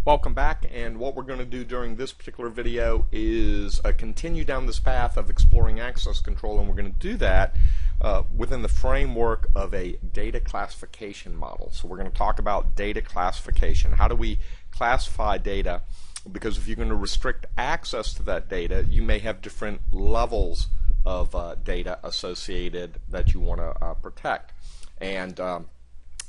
Welcome back, and what we're going to do during this particular video is continue down this path of exploring access control, and we're going to do that within the framework of a data classification model. So we're going to talk about data classification. How do we classify data? Because if you're going to restrict access to that data, you may have different levels of data associated that you want to protect. And the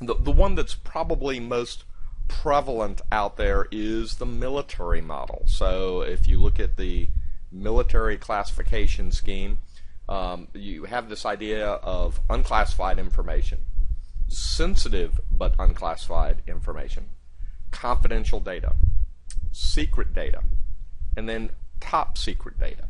one that's probably most prevalent out there is the military model. So if you look at the military classification scheme, you have this idea of unclassified information, sensitive but unclassified information, confidential data, secret data, and then top secret data.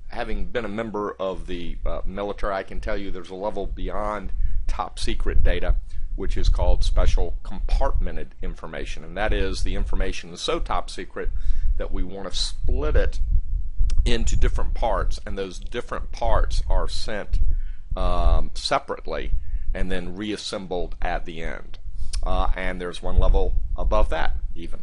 Having been a member of the military, I can tell you there's a level beyond top secret data, which is called special compartmented information, and that is the information is so top secret that we want to split it into different parts, and those different parts are sent separately and then reassembled at the end. And there's one level above that even,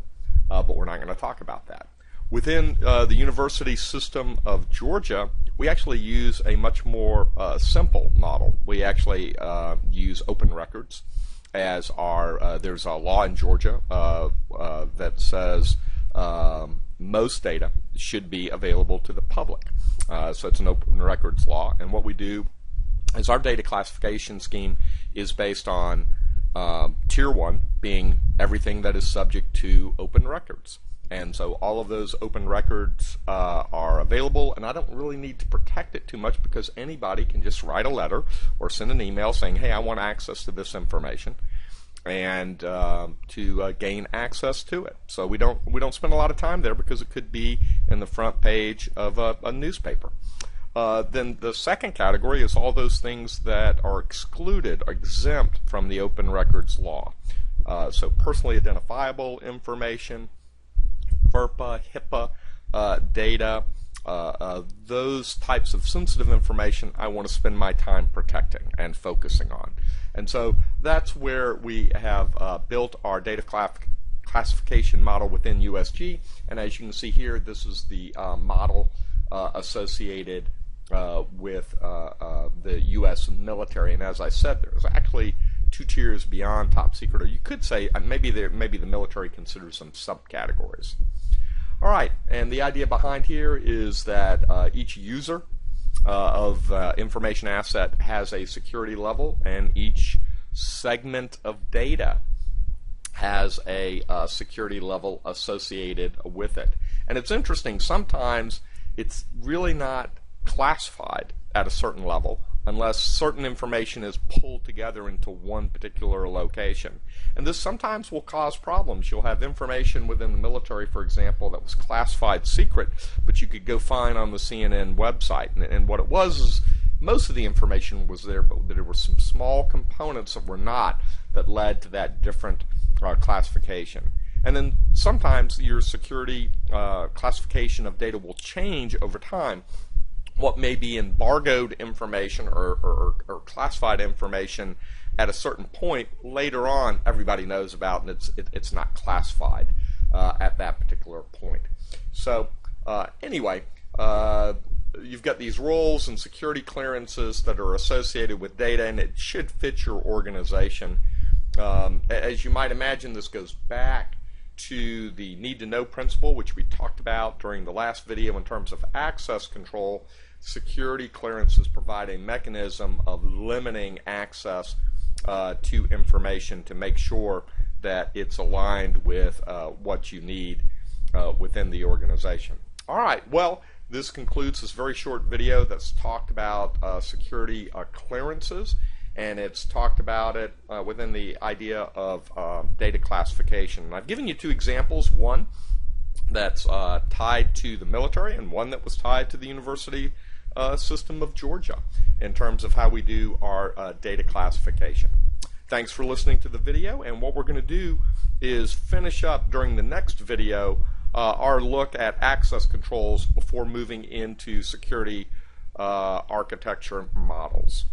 but we're not going to talk about that. Within the University System of Georgia, we actually use a much more simple model. We actually use open records as our, there's a law in Georgia that says most data should be available to the public. So it's an open records law, and what we do is our data classification scheme is based on Tier 1 being everything that is subject to open records. And so all of those open records are available, and I don't really need to protect it too much because anybody can just write a letter or send an email saying, hey, I want access to this information, and to gain access to it. So we don't spend a lot of time there because it could be in the front page of a newspaper. Then the second category is all those things that are excluded, or exempt from the open records law. So personally identifiable information, FERPA, HIPAA data, those types of sensitive information I want to spend my time protecting and focusing on. And so that's where we have built our data classification model within USG. And as you can see here, this is the model associated with the U.S. military. And as I said, there's actually two tiers beyond top secret, or you could say maybe the military considers them subcategories. All right, and the idea behind here is that each user of information asset has a security level, and each segment of data has a security level associated with it. And it's interesting, sometimes it's really not classified at a certain level unless certain information is pulled together into one particular location. And this sometimes will cause problems. You'll have information within the military, for example, that was classified secret, but you could go find on the CNN website. And what it was is most of the information was there, but there were some small components that were not, that led to that different classification. And then sometimes your security classification of data will change over time. What may be embargoed information or classified information at a certain point later on everybody knows about, and it's not classified at that particular point. So anyway, you've got these roles and security clearances that are associated with data, and it should fit your organization. As you might imagine, this goes back to the need-to-know principle, which we talked about during the last video in terms of access control. Security clearances provide a mechanism of limiting access to information to make sure that it's aligned with what you need within the organization. All right, well, this concludes this very short video that's talked about security clearances, and it's talked about it within the idea of data classification. And I've given you two examples, one that's tied to the military and one that was tied to the University System of Georgia in terms of how we do our data classification. Thanks for listening to the video, and what we're going to do is finish up during the next video our look at access controls before moving into security architecture models.